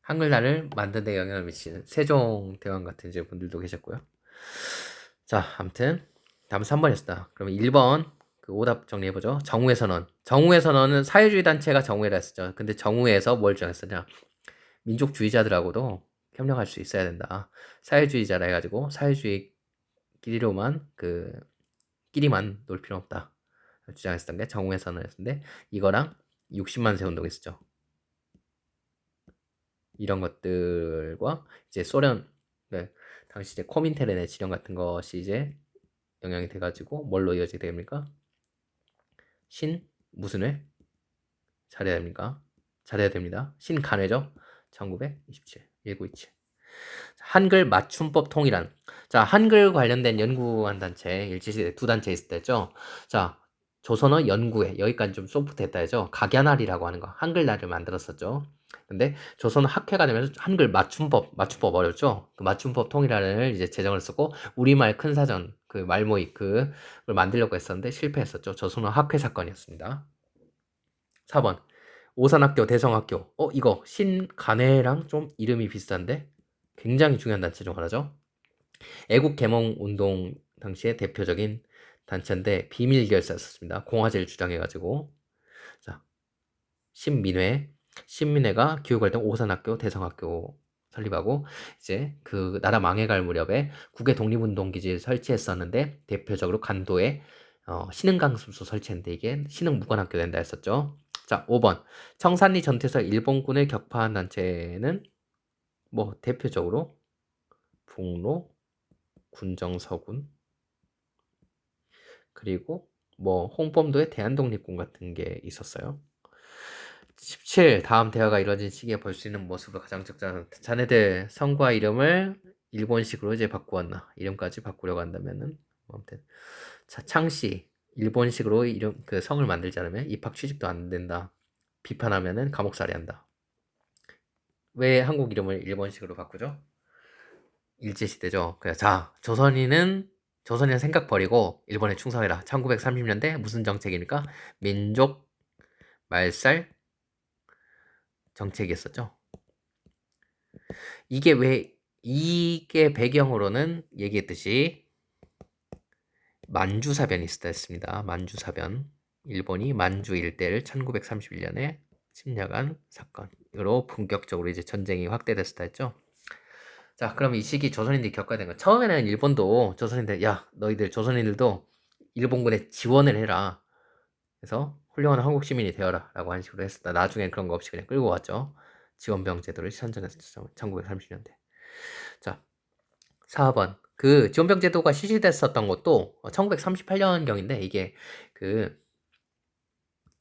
한글날을 만든 데 영향을 미치는 세종대왕 같은 이제 분들도 계셨고요. 자, 아무튼 다음 3번이었습니다. 그러면 1번 그 오답 정리해보죠. 정우회 선언. 정우회 선언은 사회주의 단체가 정우회라 했었죠. 근데 정우회에서 뭘 정했었냐? 민족주의자들하고도 협력할 수 있어야 된다. 사회주의자라 해가지고 사회주의끼리로만 끼리만 놀 필요 없다. 주장했었던 게 정우회 선언이었는데 이거랑 60만 세 운동이 있었죠. 이런 것들과 이제 소련 당시 이제 코민테른의 지령 같은 것이 이제 영향이 돼가지고 뭘로 이어지게 됩니까? 무슨 회? 잘해야 됩니까? 잘해야 됩니다. 신간회죠. 1927 1927 한글 맞춤법 통일안. 자, 한글 관련된 연구한 단체 일제시대 두 단체 있을 때죠. 자, 조선어 연구회 여기까지 좀 소프트했다 해죠. 각야날이라고 하는 거 한글날을 만들었었죠. 근데 조선 학회가 되면서 한글 맞춤법 어렵죠? 그 맞춤법 통일안을 이제 제정을 했었고, 우리말 큰 사전, 그 말모의 그걸 만들려고 했었는데 실패했었죠. 조선어 학회 사건이었습니다. 4번. 오산학교, 대성학교. 이거 신간회랑 좀 이름이 비슷한데? 굉장히 중요한 단체 중 하나죠. 애국 개몽 운동 당시에 대표적인 단체인데 비밀 결사였습니다. 공화제를 주장해가지고. 자, 신민회가 교육할 때 오산학교, 대성학교 설립하고 이제 그 나라 망해갈 무렵에 국외 독립운동기지를 설치했었는데 대표적으로 간도에 신흥강습소 설치했는데 이게 신흥무관학교 된다 했었죠. 자, 5번. 청산리 전투에서 일본군을 격파한 단체는 뭐 대표적으로 북로, 군정서군, 그리고 뭐 홍범도의 대한독립군 같은 게 있었어요. 17. 다음 대화가 이루어진 시기에 볼 수 있는 모습으로 가장 적절한 자네들 성과 이름을 일본식으로 이제 바꾸었나? 이름까지 바꾸려고 한다면은 아무튼 자, 창씨 일본식으로 이름 그 성을 만들지 않으면 입학 취직도 안 된다. 비판하면은 감옥살이 한다. 왜 한국 이름을 일본식으로 바꾸죠? 일제시대죠. 그래서 자, 조선인은 생각 버리고 일본에 충성해라. 1930년대 무슨 정책입니까? 민족 말살 정책이었었죠. 이게 배경으로는 얘기했듯이 만주사변이 있었습니다. 만주사변. 일본이 만주 일대를 1931년에 침략한 사건으로 본격적으로 이제 전쟁이 확대됐었다 했죠. 자, 그럼 이 시기 조선인들이 겪어야 되는 거. 처음에는 일본도 조선인들, 야, 너희들 조선인들도 일본군에 지원을 해라. 그래서 훌륭한 한국 시민이 되어라. 라고 한 식으로 했었다. 나중엔 그런 거 없이 그냥 끌고 왔죠. 지원병 제도를 선정했었죠. 1930년대. 자, 4번. 그 지원병 제도가 실시됐었던 것도 1938년경인데 이게 그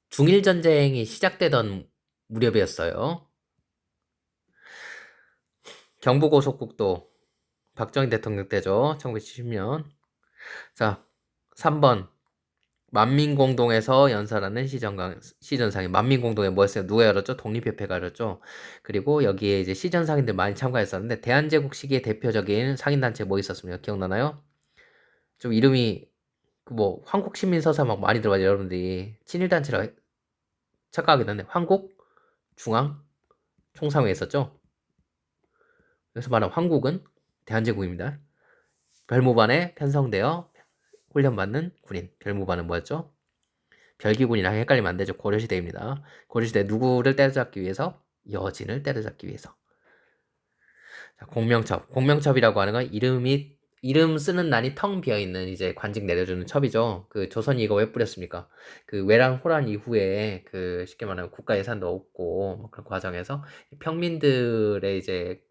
중일 전쟁이 시작되던 무렵이었어요. 경부고속국도 박정희 대통령 때죠. 1970년. 자, 3번. 만민공동에서 연설하는 시전상인 만민공동에 뭐였어요? 누가 열었죠? 독립협회가 열었죠. 그리고 여기에 이제 시전상인들 많이 참가했었는데 대한제국 시기의 대표적인 상인단체 뭐 있었습니까? 기억나나요? 좀 이름이 뭐 한국시민서사 막 많이 들어가죠. 여러분들이 친일단체라 착각하게 되는데 한국 중앙 총상회에 있었죠. 그래서 말하는 한국은 대한제국입니다. 별무반에 편성되어 훈련받는 군인. 별무반은 뭐였죠? 별기군이랑 헷갈리면 안 되죠. 고려시대입니다. 고려시대 누구를 때려잡기 위해서? 여진을 때려잡기 위해서. 자, 공명첩. 공명첩이라고 하는 건 이름 쓰는 난이 텅 비어 있는 이제 관직 내려주는 첩이죠. 그 조선이 이거 왜 뿌렸습니까? 그 외랑 호란 이후에 그 쉽게 말하면 국가 예산도 없고 뭐 그런 과정에서 평민들을 이제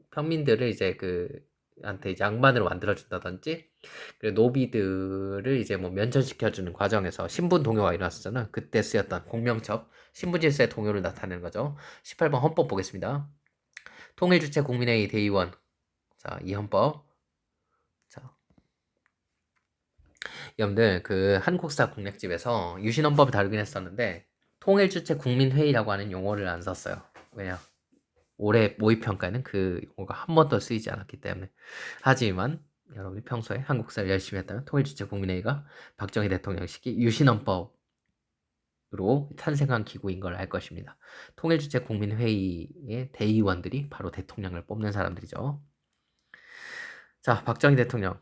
한테 이제 양반으로 만들어준다든지 그리고 노비들을 이제 뭐 면전시켜주는 과정에서 신분 동요가 일어났었잖아. 그때 쓰였던 공명첩 신분 질서의 동요를 나타내는 거죠. 18번 헌법 보겠습니다. 통일주체 국민회의 대의원. 자, 이 헌법. 자, 여러분들 그 한국사 공략집에서 유신헌법을 다루긴 했었는데 통일주체 국민회의라고 하는 용어를 안 썼어요. 왜냐? 올해 모의평가에는 그 용어가 한 번도 쓰이지 않았기 때문에. 하지만 여러분이 평소에 한국사를 열심히 했다면 통일주체 국민회의가 박정희 대통령 시기 유신헌법으로 탄생한 기구인 걸 알 것입니다. 통일주체 국민회의의 대의원들이 바로 대통령을 뽑는 사람들이죠. 자, 박정희 대통령.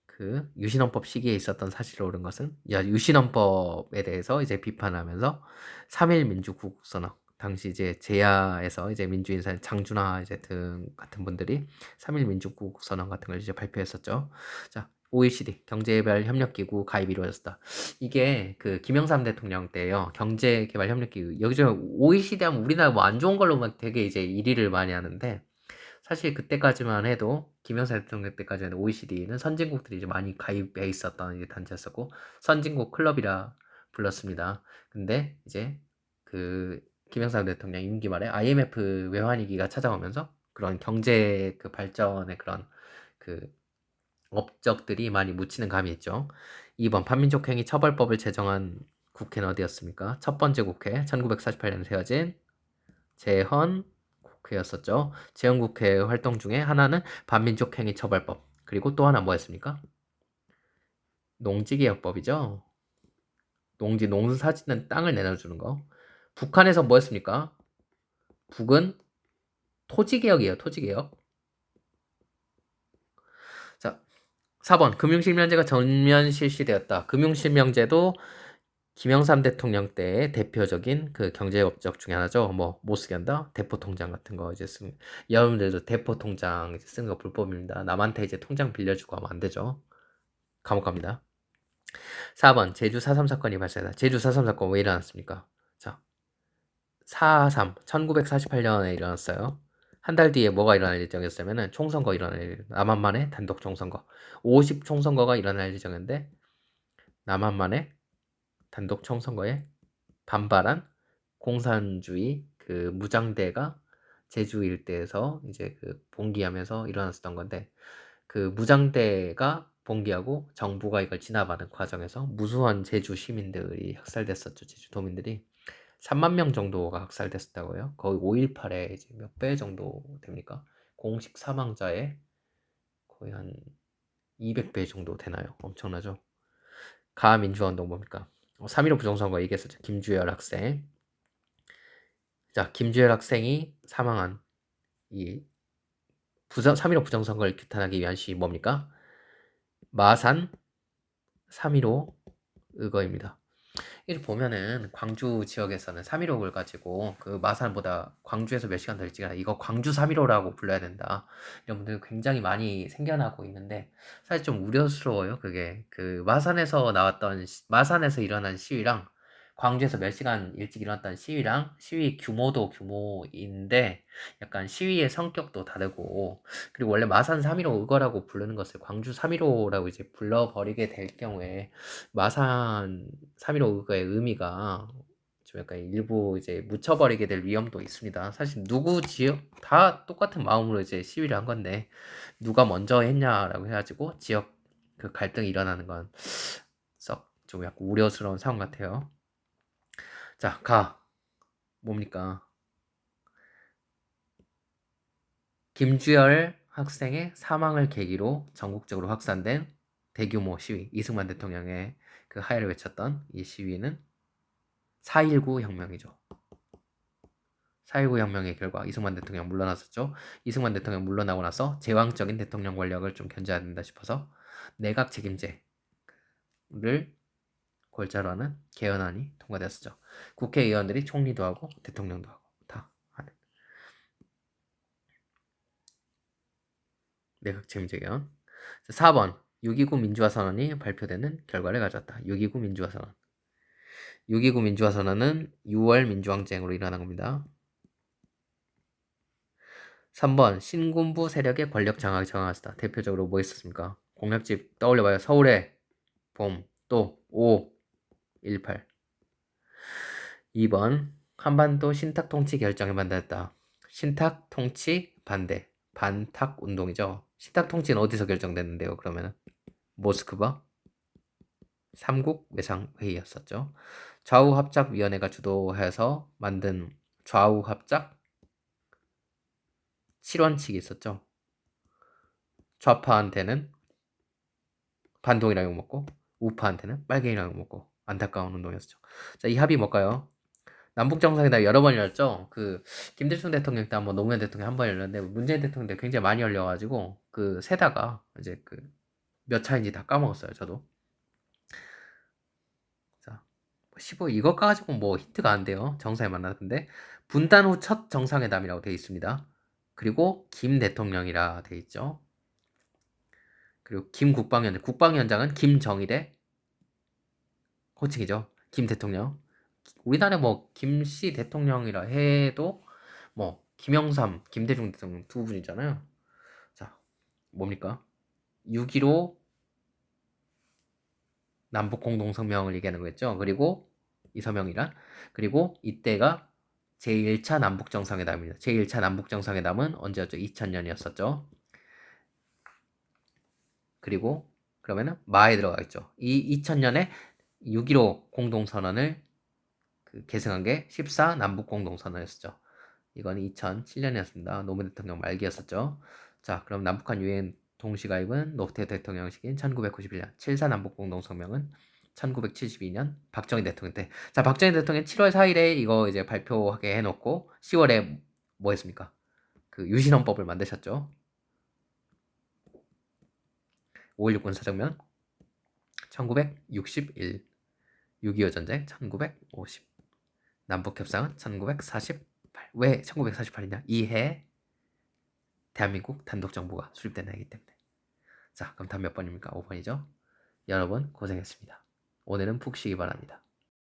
그 유신헌법 시기에 있었던 사실을 옳은 것은 유신헌법에 대해서 이제 비판하면서 3.1 민주구국선언 당시 이제 제야에서 이제 민주인사 장준하 이제 등 같은 분들이 3.1 민주구국선언 같은 걸 이제 발표했었죠. 자, OECD 경제개발협력기구 가입이 이루어졌다. 이게 그 김영삼 대통령 때예요. 경제개발협력기구 여기서 OECD 하면 우리나라 뭐 안 좋은 걸로만 되게 이제 1위를 많이 하는데 사실 그때까지만 해도 김영삼 대통령 때까지는 OECD는 선진국들이 이제 많이 가입해 있었던 이제 단체였었고 선진국 클럽이라 불렀습니다. 근데 이제 그 김영삼 대통령 임기 말에 IMF 외환위기가 찾아오면서 그런 경제 그 발전의 그런 그 업적들이 많이 묻히는 감이 있죠. 2번 반민족행위 처벌법을 제정한 국회는 어디였습니까? 첫 번째 국회 1948년 세워진 재헌 국회였었죠. 제1국회 활동 중에 하나는 반민족 행위 처벌법, 그리고 또 하나 뭐였습니까? 농지개혁법이죠. 농사 짓는 땅을 내놔주는 거. 북한에서 뭐였습니까? 북은 토지개혁이에요. 토지개혁. 자, 4번 금융실명제가 전면 실시되었다. 금융실명제도 김영삼 대통령 때의 대표적인 그 경제업적 중에 하나죠. 뭐 못 쓰게 한다. 대포통장 같은 거 이제 쓰는. 여러분들도 대포통장 이제 쓰는 거 불법입니다. 남한테 이제 통장 빌려주고 하면 안 되죠. 감옥 갑니다. 4번 제주 4.3 사건이 발생했다. 제주 4.3 사건 왜 일어났습니까? 자, 4.3 1948년에 일어났어요. 한 달 뒤에 뭐가 일어날 예정이었냐면은 총선거 남한만의 단독 총선거 50 총선거가 일어날 예정인데 남한만의 단독 총선거에 반발한 공산주의 그 무장대가 제주 일대에서 이제 그 봉기하면서 일어났었던 건데 그 무장대가 봉기하고 정부가 이걸 진압하는 과정에서 무수한 제주 시민들이 학살됐었죠. 제주도민들이 3만 명 정도가 학살됐었다고요. 거의 5.18에 이제 몇 배 정도 됩니까? 공식 사망자의 거의 한 200배 정도 되나요? 엄청나죠? 가민주화운동 뭡니까? 3.15 부정선거 얘기했었죠. 김주열 학생. 자, 김주열 학생이 사망한 이 3.15 부정선거를 규탄하기 위한 시위 뭡니까? 마산 3.15 의거입니다. 이렇게 보면은 광주 지역에서는 3.15를 가지고 그 마산보다 광주에서 몇 시간 더 일찍 하나 이거 광주 3.15라고 불러야 된다. 이런 분들 굉장히 많이 생겨나고 있는데 사실 좀 우려스러워요. 그게 그 마산에서 일어난 시위랑 광주에서 몇 시간 일찍 일어났던 시위랑 시위 규모도 규모인데 약간 시위의 성격도 다르고 그리고 원래 마산 3.15 의거라고 부르는 것을 광주 3.15라고 이제 불러버리게 될 경우에 마산 3.15 의거의 의미가 좀 약간 일부 이제 묻혀버리게 될 위험도 있습니다. 사실 누구 지역 다 똑같은 마음으로 이제 시위를 한 건데 누가 먼저 했냐라고 해가지고 지역 그 갈등이 일어나는 건 썩 좀 약간 우려스러운 상황 같아요. 자, 뭡니까? 김주열 학생의 사망을 계기로 전국적으로 확산된 대규모 시위, 이승만 대통령의 그 하야를 외쳤던 이 시위는 4.19 혁명이죠. 4.19 혁명의 결과 이승만 대통령 물러났었죠. 이승만 대통령 물러나고 나서 제왕적인 대통령 권력을 좀 견제해야 된다 싶어서 내각 책임제를 골자로 하는 개헌안이 통과되었었죠. 국회의원들이 총리도 하고 대통령도 하고 다 하는 내각 책임제 개헌. 4번 6.29 민주화선언이 발표되는 결과를 가져왔다. 6.29 민주화선언. 6.29 민주화선언은 6월 민주항쟁으로 일어난 겁니다. 3번 신군부 세력의 권력 장악이 정하였다. 대표적으로 뭐 있었습니까? 공략집 떠올려봐요. 서울의 봄, 또 5, 18. 2번 한반도 신탁통치 결정에 반대했다. 신탁통치 반대, 반탁운동이죠. 신탁통치는 어디서 결정됐는데요? 그러면 모스크바 3국 외상회의였었죠. 좌우합작위원회가 주도해서 만든 좌우합작 7원칙이 있었죠. 좌파한테는 반동이라고 욕먹고 우파한테는 빨갱이라고 욕먹고 안타까운 운동이었죠. 자, 이 합의 뭘까요? 남북정상회담 여러 번 열렸죠. 그 김대중 대통령 때 한번 노무현 대통령 한 번 열렸는데 문재인 대통령 때 굉장히 많이 열려가지고 그 세다가 이제 그 몇 차인지 다 까먹었어요. 저도. 자, 15 이거 가지고 뭐 히트가 안 돼요. 정상에 만났는데 분단 후 첫 정상회담이라고 되어 있습니다. 그리고 김 대통령이라 되어 있죠. 그리고 김 국방위원장은 김정일의 호칭이죠. 김 대통령. 우리나라 뭐 김씨 대통령이라 해도 뭐 김영삼, 김대중 대통령 두 분이잖아요. 자, 뭡니까? 6.15 남북 공동성명을 얘기하는 거겠죠. 그리고 이 서명이란 그리고 이때가 제1차 남북정상회담입니다. 제1차 남북정상회담은 언제였죠? 2000년이었었죠. 그리고 그러면은 마에 들어가 있죠. 이 2000년에 6.15 공동선언을 그 계승한 게 14 남북 공동선언이었죠. 이건 2007년이었습니다. 노무현 대통령 말기였었죠. 자, 그럼 남북한 유엔 동시가입은 노태 대통령 시기인 1991년, 7.4 남북공동성명은 1972년 박정희 대통령 때. 자, 박정희 대통령 7월 4일에 이거 이제 발표하게 해놓고 10월에 뭐 했습니까? 그 유신헌법을 만드셨죠. 5.16 군사정면 1961, 6.25 전쟁 1950, 남북협상은 1948. 왜 1948이냐? 이해 대한민국 단독정부가 수립된 해이기 때문에. 자, 그럼 답 몇 번입니까? 5번이죠. 여러분 고생했습니다. 오늘은 푹 쉬기 바랍니다.